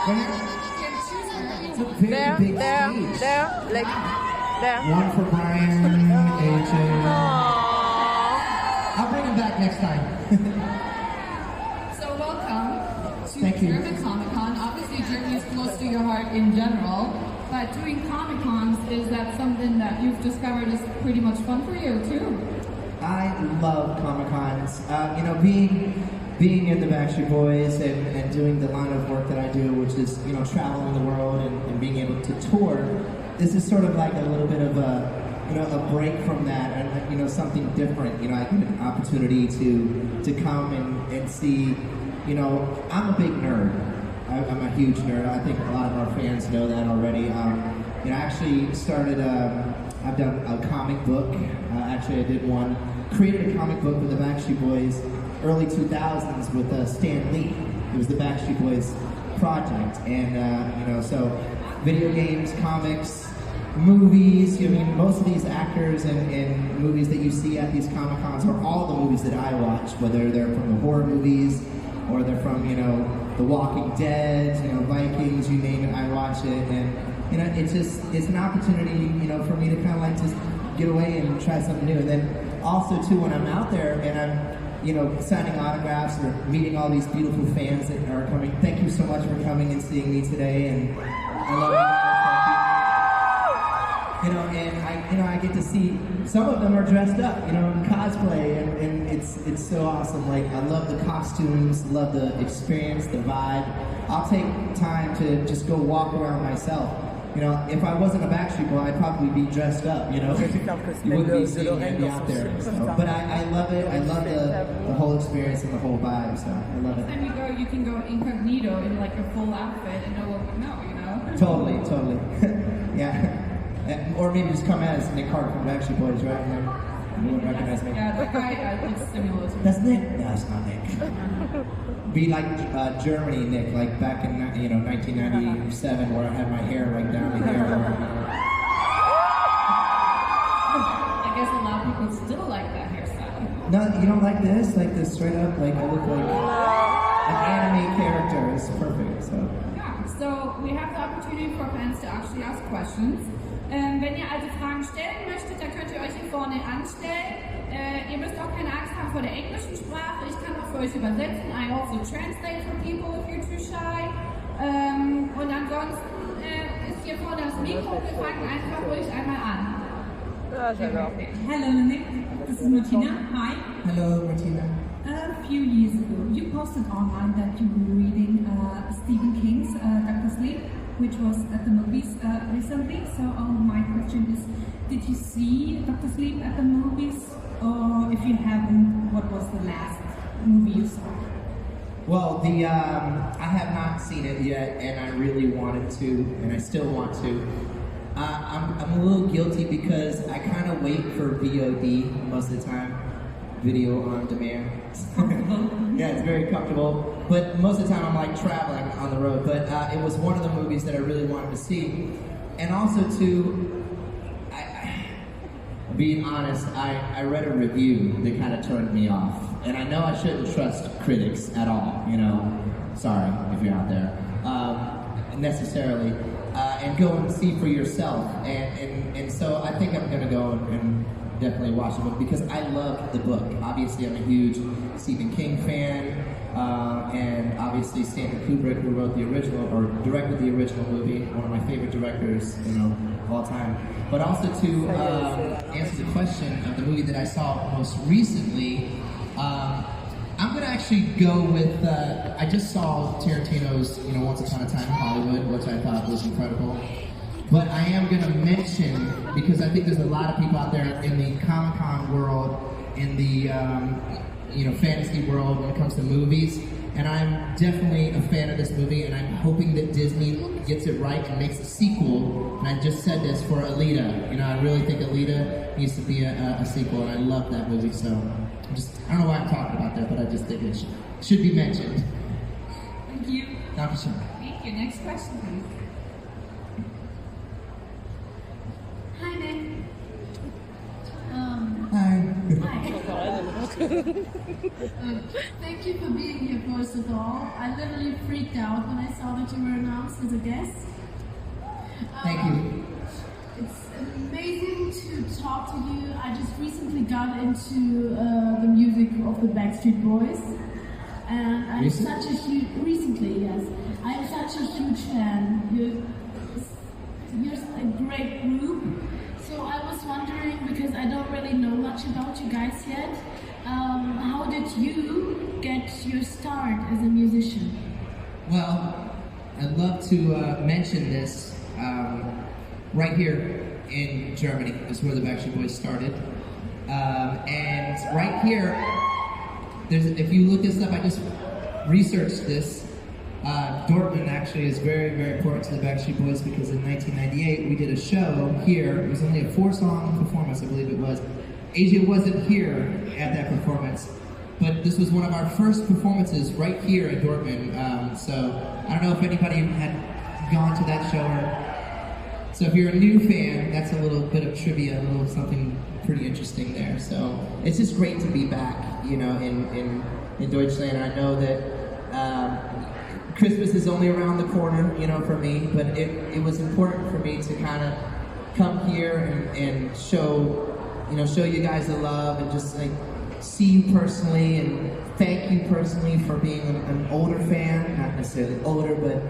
It's a very big stage. There. One for Brian, AJ. I'll bring him back next time. So welcome to Thank you. German Comic-Con. Obviously Germany is close to your heart in general, but doing Comic-Cons, is that something that you've discovered is pretty much fun for you too? I love Comic-Cons. Being in the Backstreet Boys and doing the line of work that I do, which is, traveling the world and being able to tour, this is sort of like a little bit of a break from that and, something different. I get an opportunity to come and see, I'm a big nerd. I'm a huge nerd. I think a lot of our fans know that already. I actually started, I've done a comic book. Actually, I created a comic book with the Backstreet Boys early 2000s with Stan Lee. It was the Backstreet Boys project. And, so video games, comics, movies. Most of these actors and movies that you see at these Comic-Cons are all the movies that I watch, whether they're from the horror movies or they're from, The Walking Dead, Vikings, you name it, I watch it. And, it's an opportunity, for me to kind of like just get away and try something new. And then also, too, when I'm out there and I'm, signing autographs or meeting all these beautiful fans that are coming. Thank you so much for coming and seeing me today, and I love you guys. Thank you. And I get to see some of them are dressed up, in cosplay, and it's so awesome. Like, I love the costumes, love the experience, the vibe. I'll take time to just go walk around myself. If I wasn't a Backstreet Boy, I'd probably be dressed up, You wouldn't be seeing me out there. So. But I love it. I love the whole experience and the whole vibe, so I love it. Next time you can go incognito in like a full outfit and no one would know, Totally. Yeah. Or maybe just come as Nick Carter from Backstreet Boys, right? And then you wouldn't recognize me. Yeah, that guy, it's stimulus. That's Nick? No, it's not Nick. Be like Germany, Nick, like back in 1997, where I had my hair like down to here. I guess a lot of people still like that hairstyle. No, you don't like this? Like this straight up? Like I look like an anime character. It's perfect. So. Yeah, so we have the opportunity for fans to actually ask questions. Wenn ihr also Fragen stellen möchtet, dann könnt ihr euch hier vorne anstellen. Ihr müsst auch keine Angst haben vor der englischen Sprache. Ich kann auch für euch übersetzen. I also translate for people if you're too shy. Und ansonsten ist hier vorne das Mikro. Wir fangen einfach ruhig einmal an. Hello, Nick. This is Martina. Hi. Hello, Martina. A few years ago, you posted online that you were reading Stephen King's Dr. Sleep, which was at the movies recently. So my question is, did you see Dr. Sleep at the movies? Or if you haven't, what was the last movie you saw? Well, I have not seen it yet, and I really wanted to, and I still want to. I'm a little guilty because I kind of wait for VOD most of the time, video on demand. Yeah, it's very comfortable. But most of the time I'm like traveling on the road. But it was one of the movies that I really wanted to see. And also too, being honest, I read a review that kind of turned me off. And I know I shouldn't trust critics at all, Sorry if you're out there. Necessarily. And go and see for yourself. And so I think I'm going to go and definitely watch the book because I love the book. Obviously, I'm a huge Stephen King fan. And obviously Stanley Kubrick, who wrote the original, or directed the original movie, one of my favorite directors, of all time. But also to answer the question of the movie that I saw most recently, I'm gonna actually go with, I just saw Tarantino's, Once Upon a Time in Hollywood, which I thought was incredible. But I am gonna mention, because I think there's a lot of people out there in the Comic-Con world, in the, fantasy world when it comes to movies, and I'm definitely a fan of this movie, and I'm hoping that Disney gets it right and makes a sequel. And I just said this for Alita. I really think Alita needs to be a sequel, and I love that movie. So I don't know why I'm talking about that, but I just think it should be mentioned. Thank you. Not for sure. Thank you. Next question, please. Hi, Nick. Hi. Hi. Thank you for being here, first of all. I literally freaked out when I saw that you were announced as a guest. Thank you. It's amazing to talk to you. I just recently got into the music of the Backstreet Boys. And I'm such a huge... Recently, yes. I am such a huge fan. You're a great group. So I was wondering, because I don't really know much about you guys yet, how did you get your start as a musician? Well, I'd love to mention this right here in Germany is where the Backstreet Boys started. And right here, if you look this up, I just researched this. Dortmund actually is very, very important to the Backstreet Boys because in 1998 we did a show here. It was only a 4-song performance, I believe it was. Asia wasn't here at that performance, but this was one of our first performances right here in Dortmund. So I don't know if anybody had gone to that show. So if you're a new fan, that's a little bit of trivia, a little something pretty interesting there. So it's just great to be back, you know, in Deutschland. I know that Christmas is only around the corner, you know, for me, but it was important for me to kind of come here and show you guys the love and just like see you personally and thank you personally for being an older fan, not necessarily older, but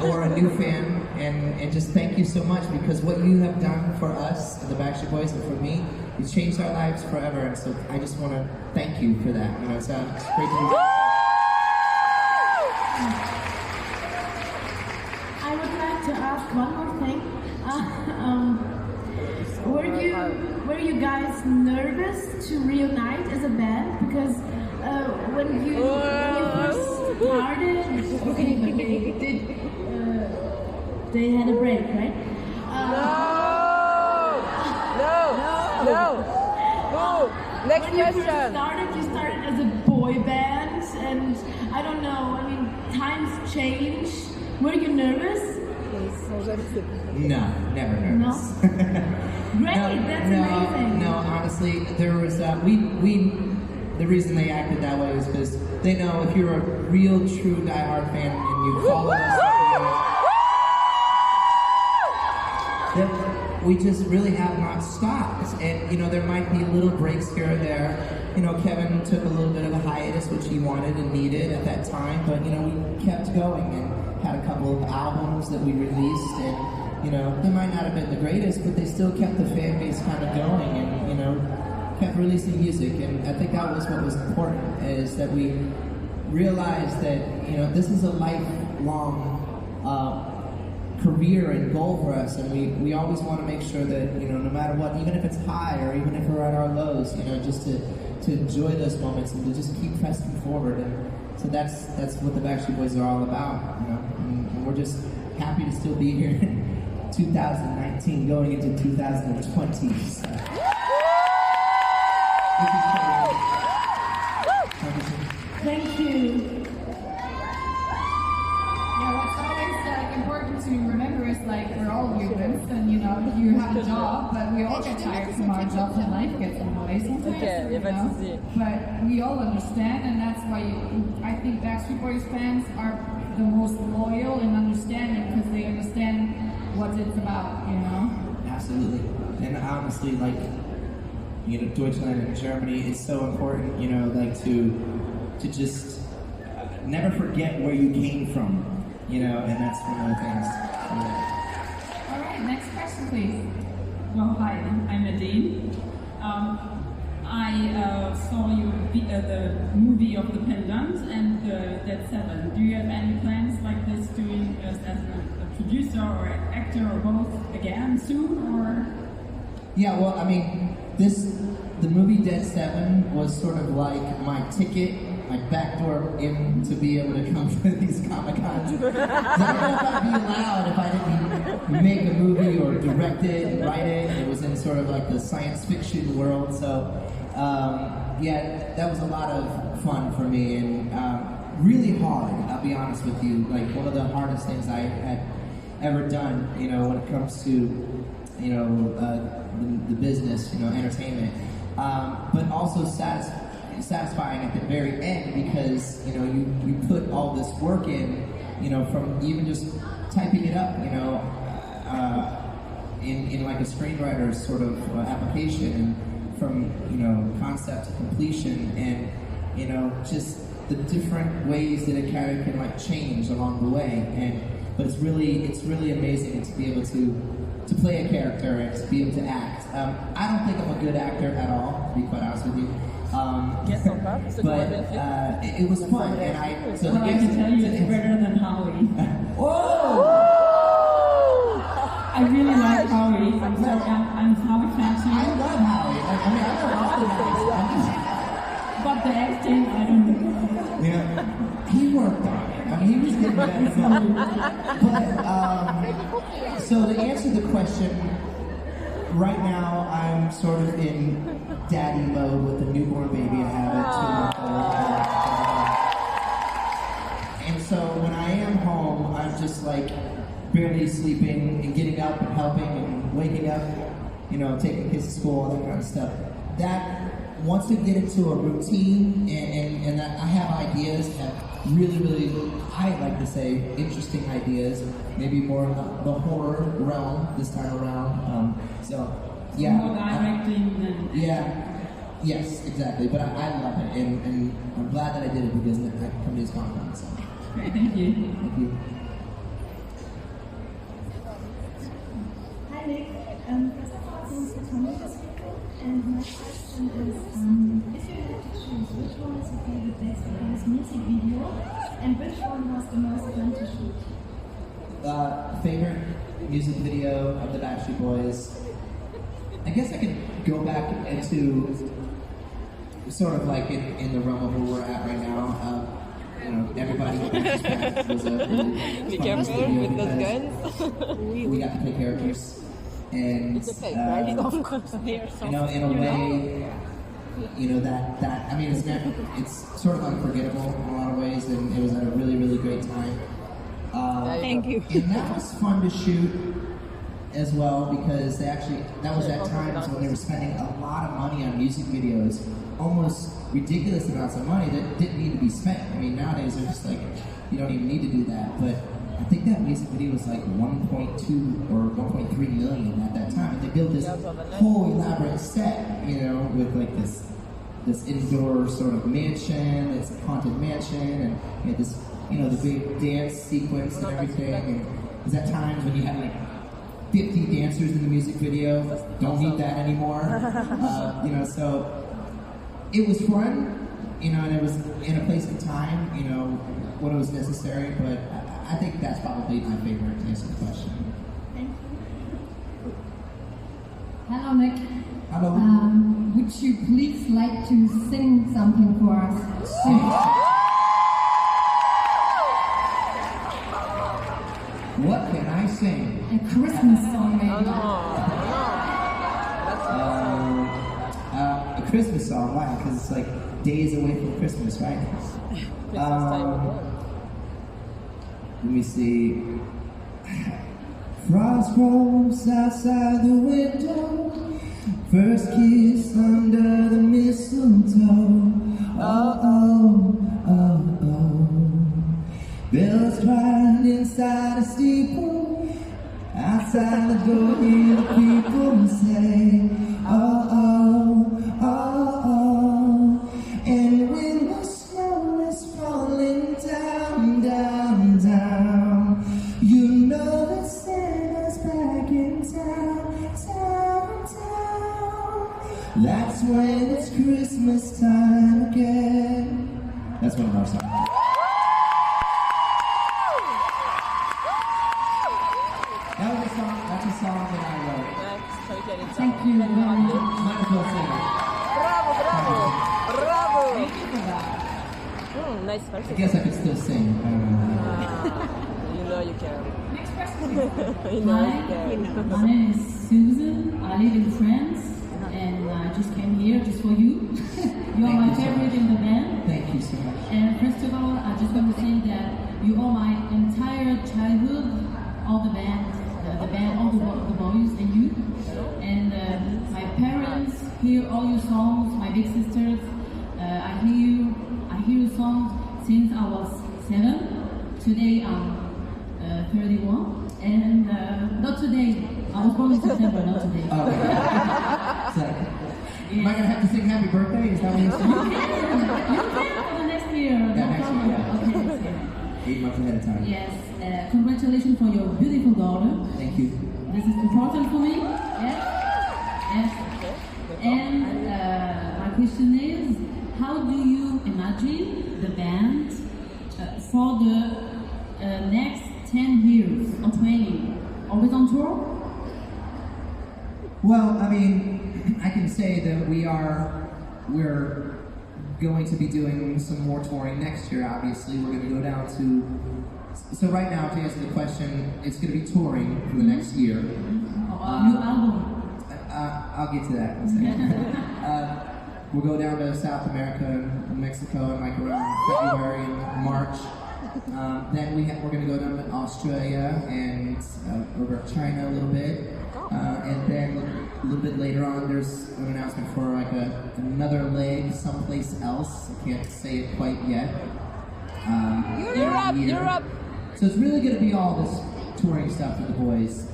or a new fan, and just thank you so much because what you have done for us, the Backstreet Boys, and for me, you changed our lives forever, and so I just want to thank you for that. You know, it's great to be. I would like to ask one more thing. Were you guys nervous to reunite as a band? Because when you first started, okay, but they had a break, right? No. Next when you question. First you started as a boy band, and I don't know. I mean, times change. Were you nervous? No, never nervous. No? Great, that's amazing. No, honestly, there was the reason they acted that way is because they know if you're a real, true, diehard fan and you follow us, that we just really have not stopped. And you know, there might be little breaks here and there. You know, Kevin took a little bit of a hiatus, which he wanted and needed at that time, but you know, we kept going and had a couple of albums that we released, and you know, they might not have been the greatest, but they still kept the fan base kind of going, and you know, kept releasing music. And I think that was what was important, is that we realized that you know, this is a lifelong career and goal for us, and we always want to make sure that, you know, no matter what, even if it's high or even if we're at our lows, you know, just to enjoy those moments and to just keep pressing forward. And so that's what the Backstreet Boys are all about, you know, and we're just happy to still be here in 2019 going into 2020. So. Thank you. Yeah, what's always important to remember is like we're all humans, and you know, you have a job, but we all get tired from our jobs and life gets in the way sometimes. Okay, you know? But we all understand, and that's why I think Backstreet Boys fans are the most loyal and understanding because they understand what it's about, you know? Absolutely. And honestly, like, you know, Deutschland and Germany is so important, you know, like to just never forget where you came from, you know, and that's one of the things. All right, next question, please. Well, hi, I'm Nadine. I saw the movie of The Pendant and Dead Seven. Do you have any plans like this doing as a producer or actor or both again soon, or? Yeah, well, I mean, the movie Dead Seven was sort of like my ticket, my backdoor in to be able to come to these Comic-Cons. I don't know if I'd be allowed if I didn't make a movie or direct it and write it. It was in sort of like the science fiction world, so yeah, that was a lot of fun for me and really hard, I'll be honest with you. Like one of the hardest things I had ever done, you know, when it comes to, you know, the business, you know, entertainment. But also satisfying at the very end because you know you put all this work in, you know, from even just typing it up, you know, in like a screenwriter's sort of application, and from you know concept to completion, and you know just the different ways that a character can like change along the way, but it's really amazing to be able to play a character and to be able to act. I don't think I'm a good actor at all, to be quite honest with you. But it was fun, and I can tell you it's better than Howie. Whoa! I really like Howie. I'm Howie fan too. I love Howie. I mean, I love all the Howies. But the acting, I don't know. Yeah, he worked on it. I mean, he was getting better. But so to answer the question, right now I'm sort of in daddy mode with the newborn baby I have at 2 months old. And so when I am home, I'm just like barely sleeping and getting up and helping and waking up, you know, taking kids to school, all that kind of stuff. That once we get into a routine and that I have ideas, have really, I like to say, interesting ideas, maybe more in the horror realm this time around. So, yeah. More directing than... Yes, exactly. But I love it, and I'm glad that I did it because I can come to this conference. So. Great, thank you. Thank you. Hi Nick, first of all, thanks for coming this weekend. And my question is, if you had to choose, which one is your favorite Backstreet Boys music video, and which one was the most fun to shoot? Favorite music video of the Backstreet Boys. I guess I could go back into sort of like in the realm of where we're at right now. You know, everybody was a really Be fun careful video with those because guns. we got to play characters, and It's okay, right? you know, in a way, you know that I mean, it's sort of unforgettable in a lot of ways, and it was at a really great time. Thank you. And that was fun to shoot as well because that was at times when they were spending a lot of money on music videos, almost ridiculous amounts of money that didn't need to be spent. I mean, nowadays they're just like, you don't even need to do that. But I think that music video was like 1.2 or 1.3 million at that time, and they built this whole elaborate set, you know, with like this indoor sort of mansion, this haunted mansion, and you had this, you know, the big dance sequence and everything. And there's at times when you had like 50 dancers in the music video. Don't need that anymore. You know, so it was fun, you know, and it was in a place and time, you know, when it was necessary. But I think that's probably my favorite to answer the question. Thank you. Hello, Nick. Hello. Would you please like to sing something for us? What can I sing? A Christmas song, maybe. A Christmas song, why? Because it's like days away from Christmas, right? Let me see. Frost rolls outside the window. First kiss under the mistletoe. Oh, oh, oh, oh. Bells twine inside a steeple. Outside the door, hear the people say, oh, oh, oh, oh. And when the snow is falling down, down, down, you know that Santa's back in town, town, town. That's when it's Christmas time again. That's one of our songs. That's a song that I wrote. Thank you very much. Might as well sing it. Bravo! Thank you for that. Nice I person. guess I could still sing. I don't know. You know you can. Next question. You know you can. My name is Susan. I live in France, and I just came here just for you. You are my favorite in the band. Thank you so much. And first of all, I just want to say that you are my entire childhood, all the band, all the boys and you. And my parents hear all your songs, my big sisters. I I hear songs since I was 7. Today I'm 31, and not today. I was born in September, not today. Oh, okay. So, am I gonna have to sing Happy Birthday? Is that what you're saying? You can for the next year. Yeah, No next problem. year, yeah. Okay, next year. 8 months ahead of time. Yes. Congratulations for your beautiful daughter. Thank you. This is important for me. Yes. Yes. And my question is, how do you imagine the band for the next 10 years or 20? Always on tour? Well, I mean, I can say that we're going to be doing some more touring next year. Obviously, we're going to go down to. So right now, to answer the question, it's going to be touring for the next year. New album. I'll get to that in a second. We'll go down to South America, Mexico, and like around February and March. Then we're going to go down to Australia and over China a little bit. And then a little bit later on, there's an announcement for like another leg someplace else. I can't say it quite yet. Europe. So it's really going to be all this touring stuff with the boys.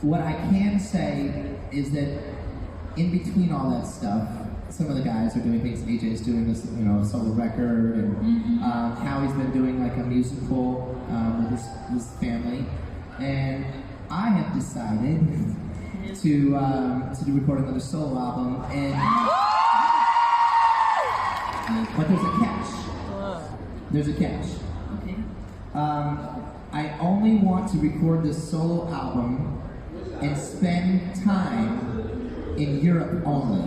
What I can say is that in between all that stuff, some of the guys are doing things. AJ's doing this, solo record, and Howie's been doing like a musical with his family, and I have decided to record another solo album, but there's a catch. There's a catch. Okay. I only want to record this solo album and spend time in Europe only.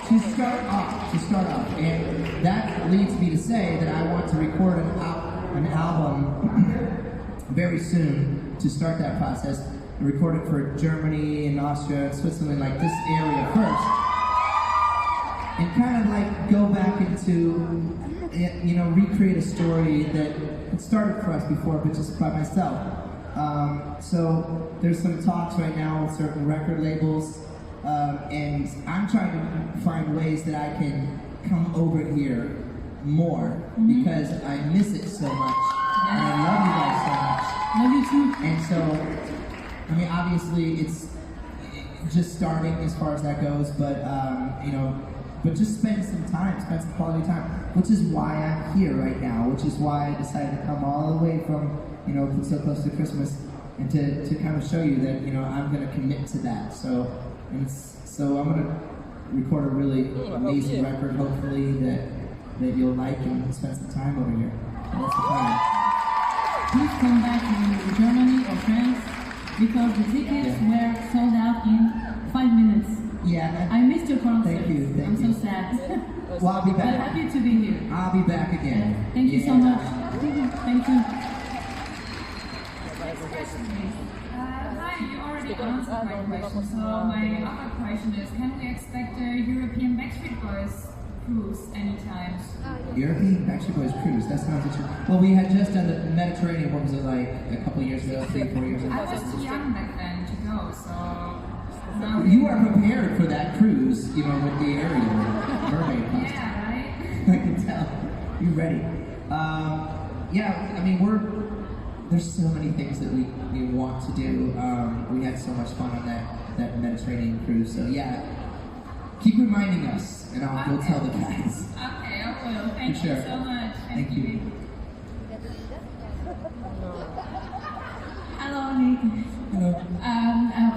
To start off, and that leads me to say that I want to record an album very soon to start that process, and record it for Germany and Austria and Switzerland, like this area first, and kind of like go back into, recreate a story that started for us before, but just by myself. So there's some talks right now with certain record labels, and I'm trying to find ways that I can come over here more, because I miss it so much, and I love you guys so much. Love you too. And so, I mean, obviously it's just starting as far as that goes, but but just spend some quality time, which is why I'm here right now, which is why I decided to come all the way from, so close to Christmas, and to kind of show you that, I'm going to commit to that. So I'm going to record a really amazing record, hopefully, that you'll like, and spend some time over here. And that's the plan. Please come back to Germany or France, because the tickets were sold out in 5 minutes. Yeah. I missed your concert. Thank you. I'm so sad. Well, I'll be But back. happy to be here. I'll be back again. Thank you so much. Thank you. Hi, you already answered my question. So my other question is, can we expect a European Backstreet Boys cruise anytime soon? European Backstreet Boys cruise. That sounds interesting. Well, we had just done the Mediterranean. What was it, like a couple years ago, 3-4 years ago? I was too young back then to go, so now You are prepared for that cruise, with the Ariel mermaid costume. yeah, right? I can tell. You're ready. I mean, there's so many things that we want to do. We had so much fun on that Mediterranean cruise. So yeah, keep reminding us, and we'll tell the guys. Okay, I will. Thank For you sure. so much. Thank you. Hello, Nick. Hello.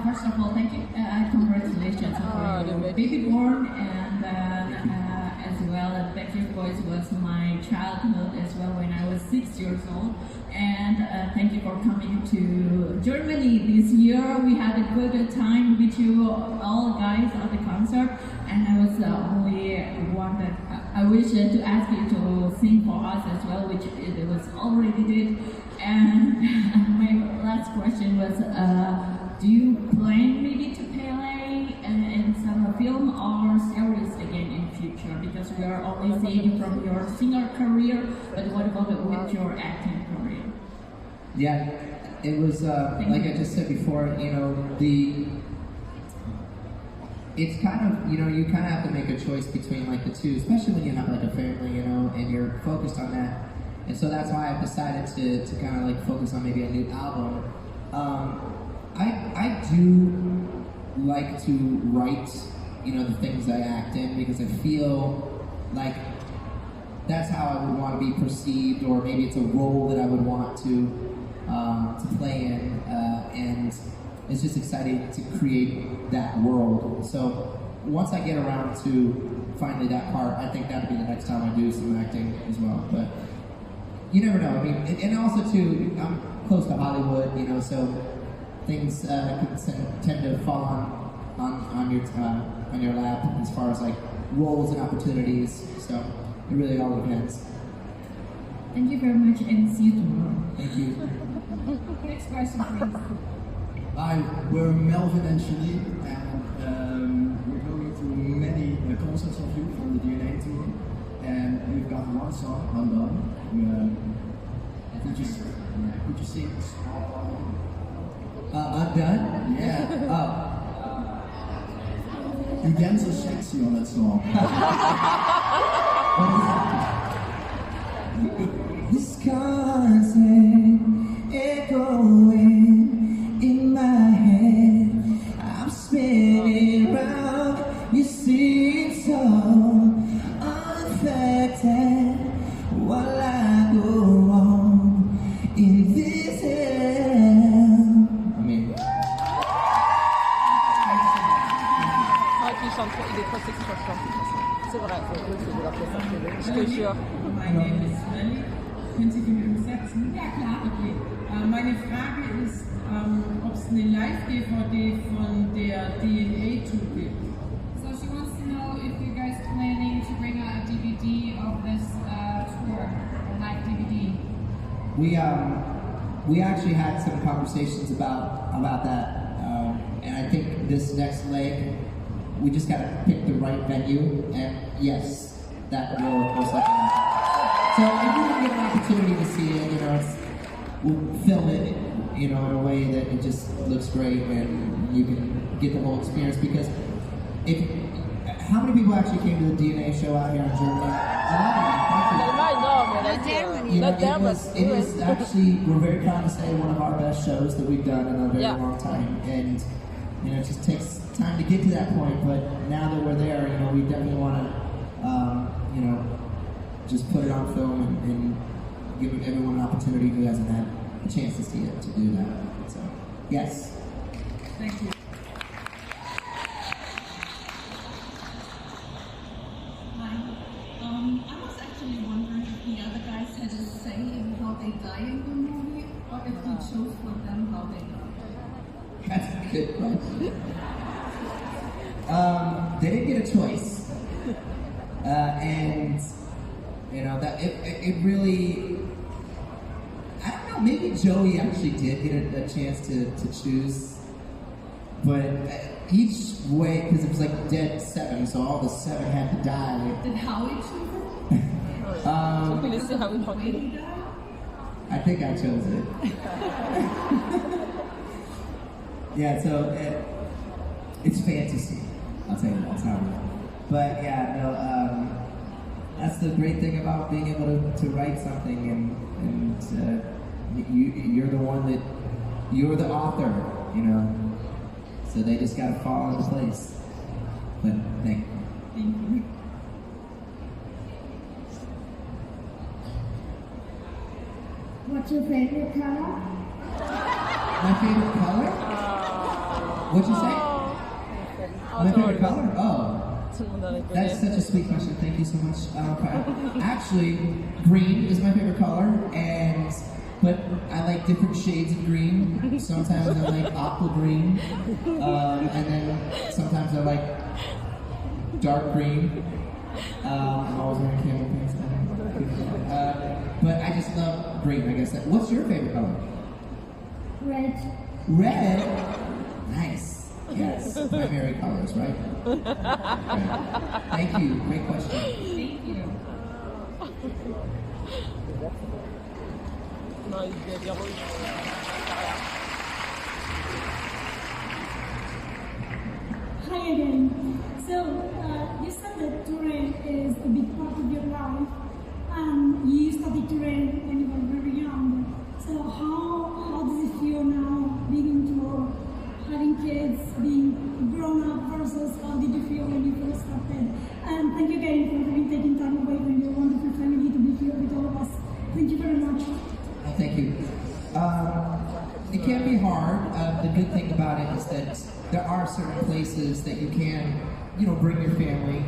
First of all, thank you. Congratulations on your baby born, and as well, Backstreet Boys was my childhood as well when I was 6 years old. And thank you for coming to Germany this year. We had a good time with you all guys at the concert, and I was only one that I wish to ask you to sing for us as well, which it was already did. And my last question was, do you plan maybe to play in some film or series again in future? Because we are only seeing you from your singer career, but what about with your acting career? Yeah, it was like I just said before. it's kind of, you kind of have to make a choice between like the two, especially when you have like a family, and you're focused on that. And so that's why I've decided to kind of like focus on maybe a new album. I do like to write, the things I act in, because I feel like that's how I would want to be perceived, or maybe it's a role that I would want to play in, and it's just exciting to create that world. So once I get around to finally that part, I think that'll be the next time I do some acting as well. But you never know. I mean, and also too, I'm close to Hollywood, so things tend to fall on your lap as far as like roles and opportunities. So it really all depends. Thank you very much, and see you tomorrow. Thank you. Next question, please. Hi, we're Melvin and Julie, and we're going to many concerts of you from the DNA tour, and we've got one song, Undone. Could you sing a song? Undone? Yeah. You dance so sexy on that song. Wisconsin, echoing in my head. I'm spinning round. You seem so unaffected while I go on in this hell. I mean, qui chante, il est trop sexy quand il chante. C'est vrai, c'est de la présence, je te jure. My name is Smelly. Können Sie für mich übersetzen? Ja, klar. Okay. Meine Frage ist, ob es eine Live-DVD von der DNA-Tour gibt. So she wants to know if you guys planning to bring out a DVD of this tour, a live DVD. We actually had some conversations about that, and I think this next leg, we just gotta pick the right venue, and yes, that will most likely happen. So if you can get an opportunity to see it, we'll film it, in a way that it just looks great and you can get the whole experience. Because how many people actually came to the DNA show out here in Germany? It is actually, we're very proud to say, one of our best shows that we've done in a very long time. And it just takes time to get to that point, but now that we're there, we definitely want to, just put it on film and give everyone an opportunity who hasn't had a chance to see it to do that. So, yes. Thank you. Hi. I was actually wondering if the other guys had a say in how they die in the movie, or if you chose for them how they die. That's a good question. They didn't get a choice, and that it really, I don't know, maybe Joey actually did get a chance to choose, but each way, because it was like dead 7, so all the 7 had to die. Did Howie choose it? I think I chose it. Yeah, so it's fantasy. I'll tell you that's how it is. But yeah, no, that's the great thing about being able to write something, and you're the one that, you're the author, so they just gotta fall into place. But thank you. What's your favorite color? My favorite color? What'd you say? My favorite color? Oh. That's such a sweet question. Thank you so much. Actually, green is my favorite color, but I like different shades of green. Sometimes I like aqua green, and then sometimes I like dark green. I'm always wearing camel pants now. But I just love green, I guess. What's your favorite color? Red. Red? Nice. Yes, primary colors, right? Okay. Thank you. Great question. Thank you. Hi again. Thank you. It can be hard. The good thing about it is that there are certain places that you can, bring your family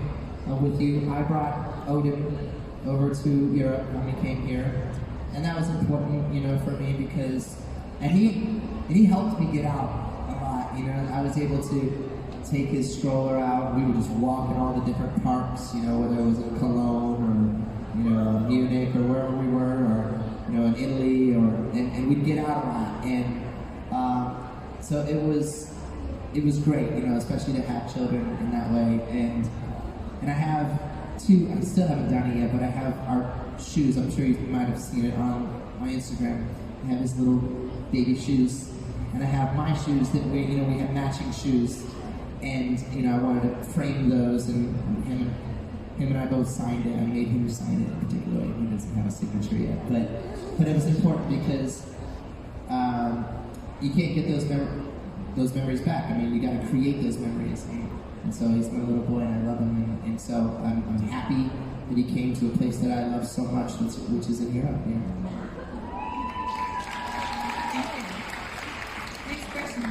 with you. I brought Odin over to Europe when we came here, and that was important, for me because, and he helped me get out a lot. I was able to take his stroller out. We would just walk in all the different parks, whether it was in Cologne or Munich or wherever we were, or in Italy, and we'd get out a lot, and so it was great, especially to have children in that way, and I have two. I still haven't done it yet, but I have our shoes. I'm sure you might have seen it on my Instagram. I have his little baby shoes, and I have my shoes that we have matching shoes, and I wanted to frame those, and him and I both signed it. I made him sign it particularly. He doesn't have a signature yet, but it was important because you can't get those memories back. I mean, you got to create those memories, and so he's my little boy, and I love him, and so I'm happy that he came to a place that I love so much, which is in Europe. Next question.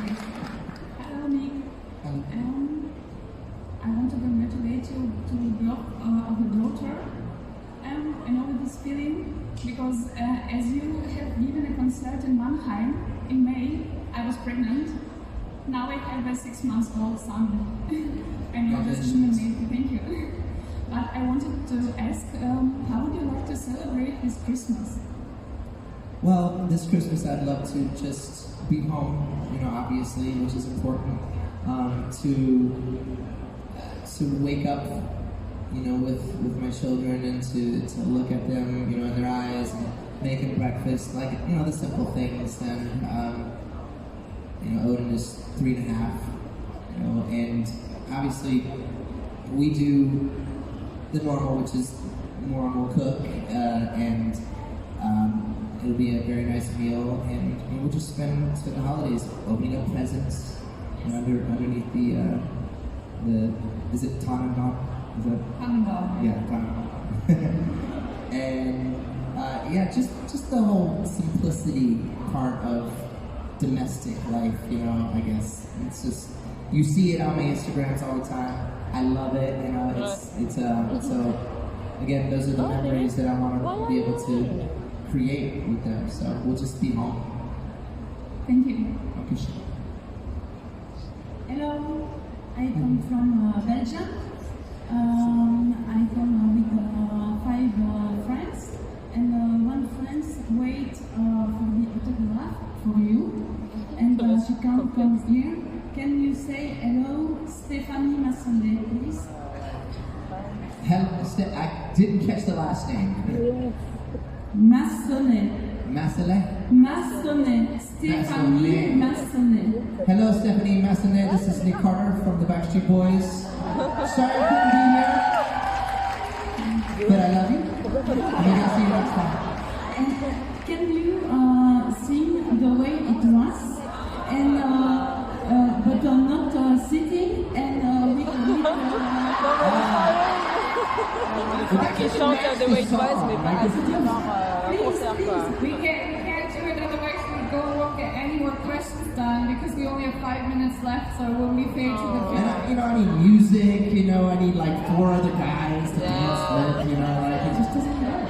Hello, Nick. I want to congratulate you to the birth of a daughter. I know this feeling because as you have given a concert in Mannheim in May, I was pregnant. Now I have a 6-month-old son. I know this is amazing, thank you. But I wanted to ask, how would you like to celebrate this Christmas? Well, this Christmas I'd love to just be home, obviously, which is important, to wake up, with my children, and to look at them, in their eyes, and make them breakfast, like, the simple things. And Odin is 3.5, and obviously we do the normal, which is we'll cook, and it'll be a very nice meal, and we'll just spend the holidays opening up presents, underneath the is it Tannenbaum? Is that? Tannenbaum. Yeah, Tannenbaum. And just the whole simplicity part of domestic life, I guess. It's just, you see it on my Instagrams all the time. I love it, it's so, again, those are the memories that I want to be able to create with them, so we'll just be home. Thank you. Okay, sure. Hello, I come from Belgium. I come with 5 friends, and one friend wait for the autograph for you, and she can't come here. Can you say hello, Stephanie Massonet, please? Hello, I didn't catch the last name. Massonet. Massonet? Massonet. Stephanie Massonet. Hello, Stephanie Massonet. This is Nick Carter from the Backstreet Boys. Sorry I couldn't be here, but I love you. Maybe I'll see you next time. And can you sing the way it was? And but not sitting and with Qui chante The Way It Was, mais pas genre un concert, quoi. We can't do it, otherwise we won't get any more questions done because we only have 5 minutes left, so we'll be fair to the And I need music, I need like 4 other guys to dance with, like it just doesn't work.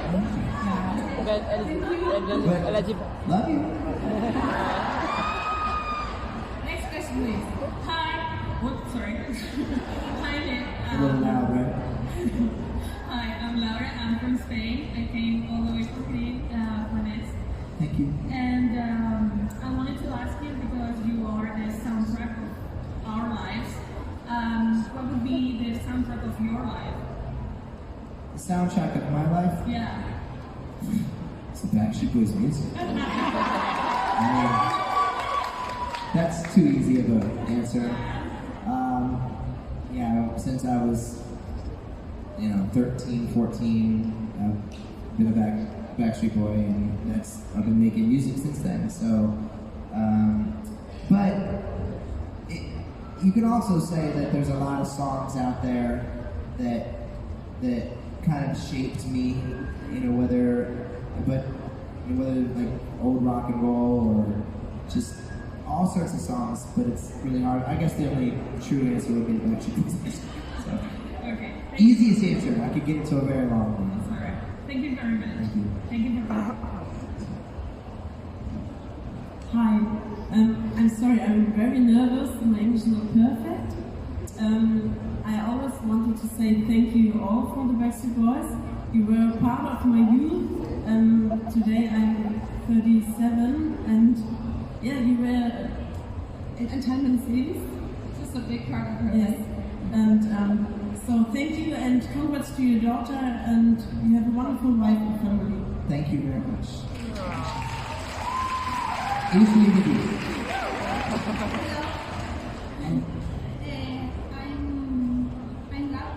Elle a dit... Love you. Next question, please. Hi. What? Sorry. Hi, Nick. A little loud, right? Hi, I'm Laura. I'm from Spain. I came all the way from Spain for this. Thank you. And I wanted to ask you, because you are the soundtrack of our lives, what would be the soundtrack of your life? The soundtrack of my life? Yeah. It's the Backstreet Boys music. That's too easy of an answer. Since I was 13, 14, I've been a Backstreet Boy, and I've been making music since then. So, but you can also say that there's a lot of songs out there that kind of shaped me, but whether like old rock and roll or just all sorts of songs, but it's really hard. I guess the only true answer would be Backstreet Boys. So, Okay. easiest answer. I could get into a very long one. All right. Thank you very much. Thank you. Thank you very much. Hi, I'm sorry, I'm very nervous. My English is not perfect. I always wanted to say thank you all for the Backstreet Boys. You were part of my youth. Today I'm 37, and yeah, you were in tendencies. Just a big part of her. Yes, and so thank you, and congrats to your daughter, and you have a wonderful wife and family. Thank you very much. Easily with you. I'm not.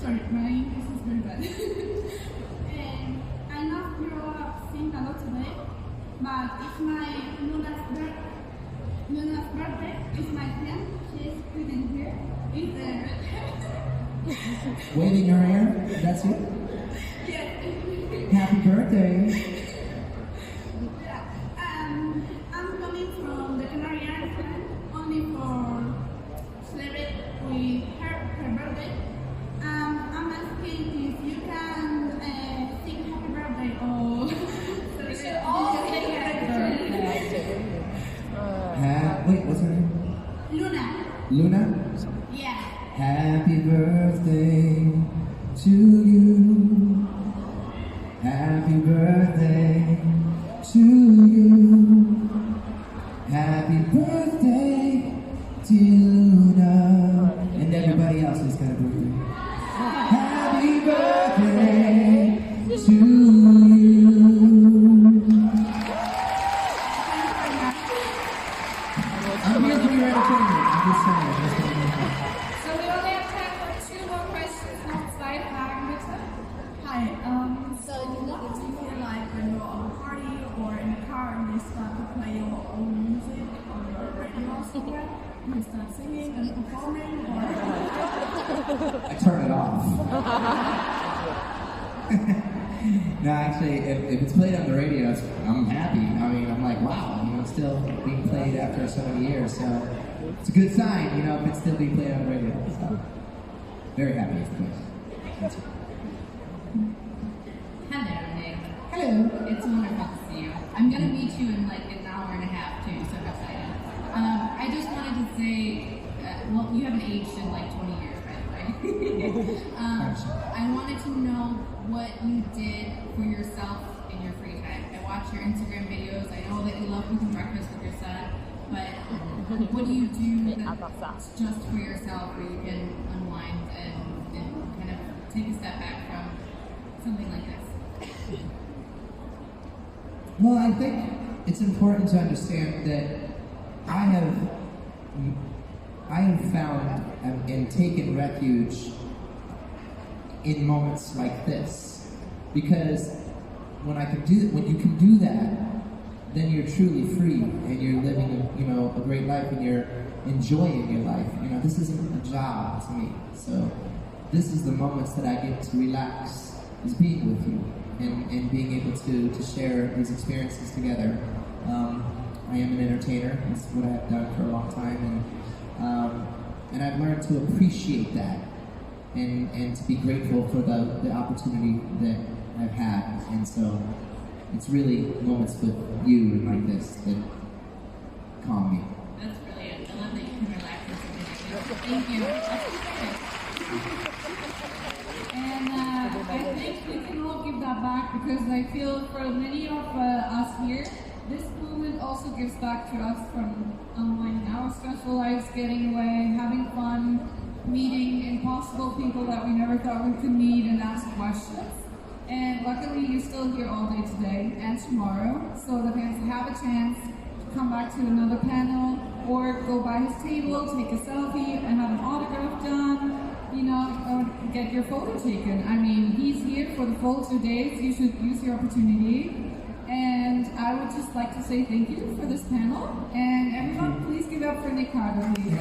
Sorry, my English is very bad. I love your sing a lot today, but it's my Luna's birthday. It's my friend. She's sitting here. Is there? Waving her hair. That's it. Yes. Happy birthday. I'm coming from the Canary Islands only for celebrate with her birthday. I'm asking if you can sing happy birthday or we should all sing happy birthday. Wait, what's her name? Luna. Luna? Yeah. Happy birthday to you. Happy birthday to you. Happy birthday, dear Luna. And everybody else who's got a birthday. Happy birthday to you. I'm here for your entertainment. I'm just saying. So we only have time for 2 more questions. Noch 2 Fragen, bitte. Hi, so what do you feel like when you're on a party or in a car and they start to play your own music on your radio somewhere? Do you start singing and performing or? I turn it off. No, actually, if it's played on the radio, I'm happy. I mean, I'm like, wow, it's still being played after so many years. So it's a good sign, if it's still being played on the radio. So very happy, of course. That's it. Hello, Nick. Hello. It's wonderful to see you. I'm going to meet you in like an hour and a half, too, so I'm excited. I just wanted to say, well, you haven't aged in like 20 years, by the way. I wanted to know what you did for yourself in your free time. I watch your Instagram videos. I know that you love cooking breakfast with your son, but what do you do that's just for yourself where you can unwind and kind of take a step back from something like this? Well, I think it's important to understand that I have found and taken refuge in moments like this, because when you can do that, then you're truly free and you're living, a great life and you're enjoying your life. This isn't a job to me, so this is the moments that I get to relax, is being with you and being able to share these experiences together. I am an entertainer. That's what I've done for a long time, and I've learned to appreciate that and to be grateful for the opportunity that I've had. And so it's really moments with you and like this that calm me. That's brilliant. I love that you can relax with something like this. Thank you. And I think we can all give that back, because I feel for many of us here, this movement also gives back to us from unwinding our stressful lives, getting away, having fun, meeting impossible people that we never thought we could meet, and ask questions. And luckily you're still here all day today and tomorrow, so that fans have a chance to come back to another panel or go by his table, take a selfie and have an autograph done, or get your photo taken. I mean, he's here for the full 2 days. You should use your opportunity. And I would just like to say thank you for this panel. And everyone, please give it up for Nick Carter, please.